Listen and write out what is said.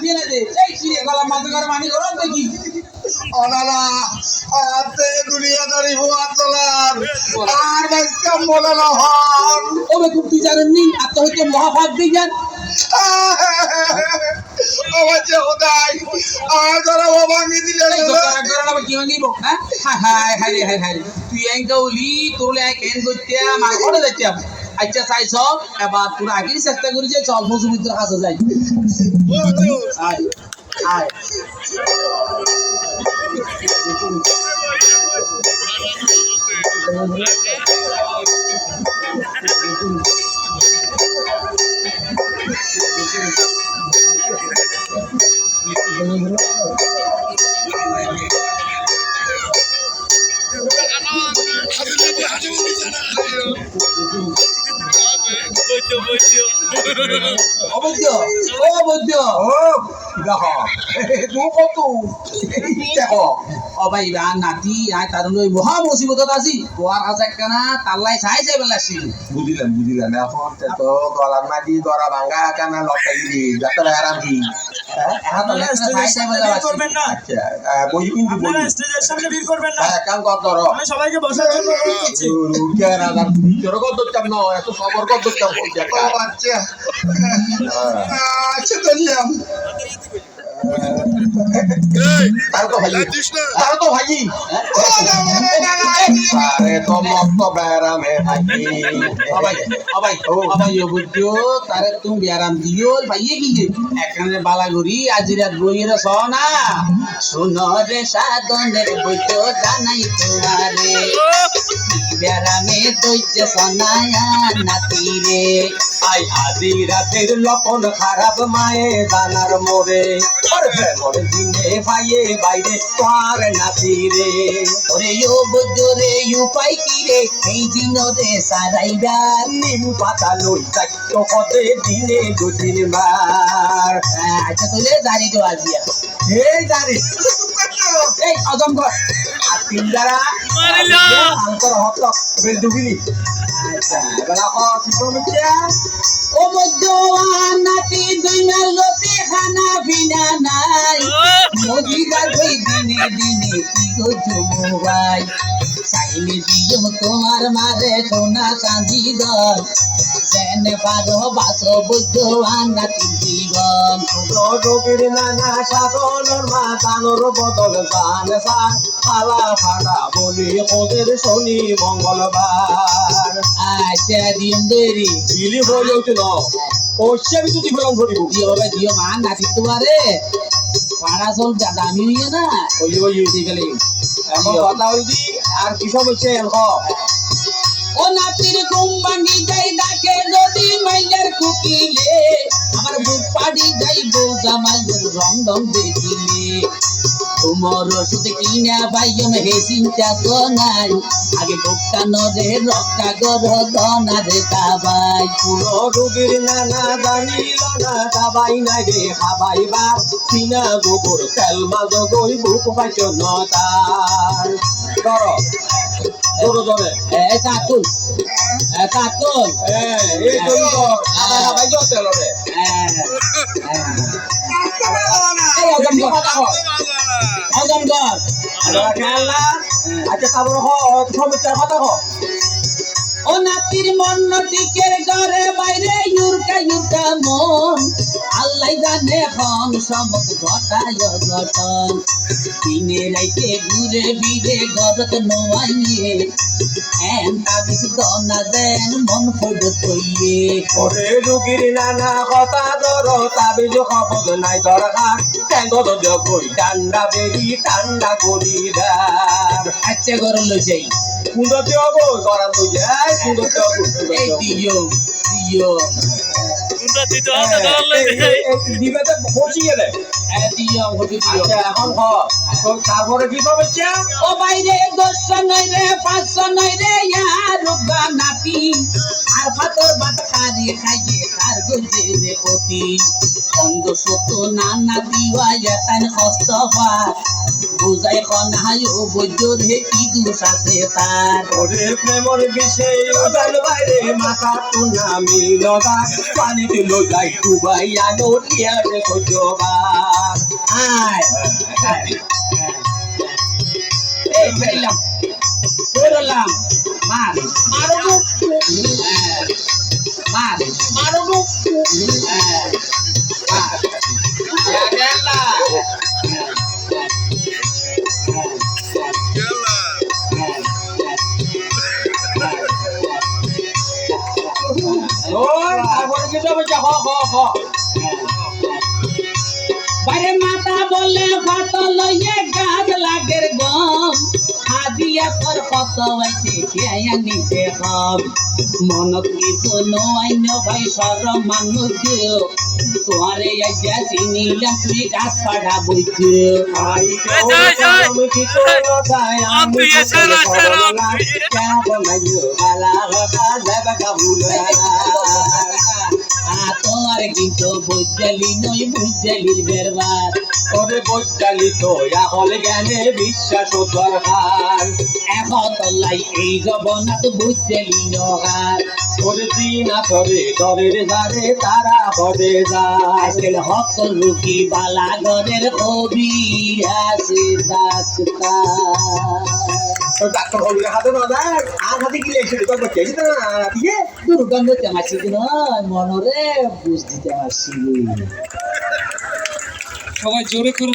ফেলে দে এই চিড়ে গলা মাথা করে মানি করো দেখি অনালা আতে দুনিয়াদারি হওয়া চলার আর বাইকা মলালা হন ও বেকুব তুই জানেন নি আত্মহত্যা মহাভাগ দিয়েছেন অবশ্য হোদাই আর যারা ভাঙি দিলে কি ভাঙিব হ্যাঁ হাই হাই হাই হাই তুই এঙ্গৌলি তোরলে এক এন করতে আমার ঘরে যাইতে আচ্ছা চাইছ এবার তোরা আগেই চেষ্টা করি যে চল মজুমিদের কাছে যাই আয় আয় অবৈধ ও অবৈধ ও দেখো তুই কত দেখো ও ভাই নাতি আয় তার ওই মহা মুসিবতত আছি তোর কাছে একখানা তাল্লাই চাই যাই বেলাছি বুঝিলাম এখন তো গলার মাটি গড়া ভাঙ্গা কানা লটাই দিলি যাতে আরাম কি এখন তো চাই যাই বেলাছি আচ্ছা বই কিন্তু বই স্টেজের সামনে ভিড় করবেন না। কাম কর ধরো আমি সবাইকে বসার জন্য অনুরোধ করছি। রুকিয়ার আদার তোর কত চাপ না এত সবর কত চাপ হই যায় আচ্ছা আচ্ছা ধরলাম তার তো ভাই আরে তো মত বেরামে ভাই অবাই অবাই অবৈধ তারে তুমি ব্যারাম দিও ভাইয়ে কি যে এখানে বালাগুড়ি আজি রাত বইয়ের সনা শুনরে সাধনের বৈধ জানাই তোমারে ব্যারামে দৈত্য সনায়া নাতি রে আই আদি রাতের লক্ষণ খারাপ মায়ে দানার মোরে মোরে দিনে ভাইয়ে বাইরে তোর নাতি রে ওরে ও বৈধ রে উপায় কি রে এই দিন রে সারাইবা নিম পাতা লই যাই তো কতে দিনে দুদিন বার আচ্ছা তাহলে জানি তো আজিয়া এই জানি এই অজম কর আর তিন যারা আলকর হত বেল দুবিনি আচ্ছা বেলা কি করমিয়া ও বৈধ নাতি দুই মেলতে খানা পিনা নাই মজিদার কই দিনে দিনে কি গো জমুবাই চাইলে দিও তোমার মারে সোনা চাঁদি দল জেনে পারো বাসো বৈধ নাতি জীবন রোগীর নানা সাধনের মা দানোর বদল গান সার ফালা ফাটা বলি ওদের শনি মঙ্গলবার আচ্ছা দিন দেরি বিলি হয়ে উঠল পয়সা আমি তুই ফেলাম ধরিব দিও বাবা দিও মা নাতি তোমারে পাড়া চল দামি হইয়ে না ওই ওই গেলে এখন কথা হইলি আর কি সমস্যা এখন ও নাতির ঘুম ভাঙি যাই ডাকে যদি মাইয়ার কুকিলে আমার বুক পাড়ি যাইব জামাইয়ের রং রং দেখিলে তোমার ওষুধ কিনা পাইম হে চিন্তা তো নাই আগে বুকটা নরে রক্ষা কর ধনারে দাবাই পুরো রোগীর নানা জানিল না দাবাই নাই রে খাবাইবা কিনা গোবর তেল মাঝ গই বুক পাইছ নতার ধর জোরে জোরে চাতুল চাতুল এই তুই কর আবার খাবাই যো তেল রে অজমগর খেলা আচ্ছা তারপর সমস্যার কথা হ ও নাতির মন নটিকের ঘরে বাইরে ইউরকা ইউরকা মন আল্লাহ জানে হন সমত ঘটায় ঘটন দিনে রাইতে ঘুরে বিরে গরত নোয়াইয়ে এন তাবিস দনা দেন মন ফোড় কইয়ে ওরে রুগীর নানা কথা ধর তাবিজ খবর নাই দরকার টেঙ্গদ জগই ঠান্ডা বেরি ঠান্ডা করিদার আচ্ছা গরম লই যাই কুন্দতে হবো গরম তো যায় কুন্দতে হবো এই দিও দিও দিবেতে বসিয়ে দেয় দিও হবি দিও আচ্ছা এখন হ তারপরে কি সমস্যা ও বাইরে 10 নয় রে 500 নয় রে ইয়ার রুগা নাতি আর ফাতর বাত খাইয়ে খাইয়ে তার গঞ্জে রে পতি অন্ধ সত নানা দিওয়া এতান হস্তবা বুঝাই কনায় ও বৈদ্যর হে কি দোষ আছে তার ওরে প্রেমর বিষে উজাল বাইরে মাথা তো নামি লগা পানি দিল যাই ডুবাই আনো টিয়ারে সহ্যবার আয় এই বেরিলাম বেরোলাম মার মারবো মার মারবো মার গেলা ওই তারপরে কি যাবে হ হ হ বাইরে মাথা বললে ভাত লইয়ে গাছ লাগের গম হাদিয়া পর কত হয়েছে খেয়া নিতে হব মনত কিছু নয় ভাই সর মানুষ তোরে আজ্ঞা চিনিলাম তুই গাছ পাড়া বইছে আই আমি কি করব তাই আমি কেমন মাইও গালা হতা যাবে কাবুলা তোমার কিন্তু বৈদ্যালি নই বৈদ্যালির বেরবার ওরে বৈজ্ঞালি তো হলে জ্ঞানে বিশ্বাস দরকার এখন তল্লাই এই জবনাথ বৈদ্যালি নগার ওরে দিন আসরে দরের যারে তারা হবে যায় আজকের হকল রুকি বালাগরের কবি আছে ডাক্তার ডাক্তার হলে হাতে না দেয় আর হাতে গিয়ে সেটা তো বলছি না দিয়ে দুর্গন্ধ তেমাছি নয় মনরে বুঝ দিতে পারছি সবাই জোরে করে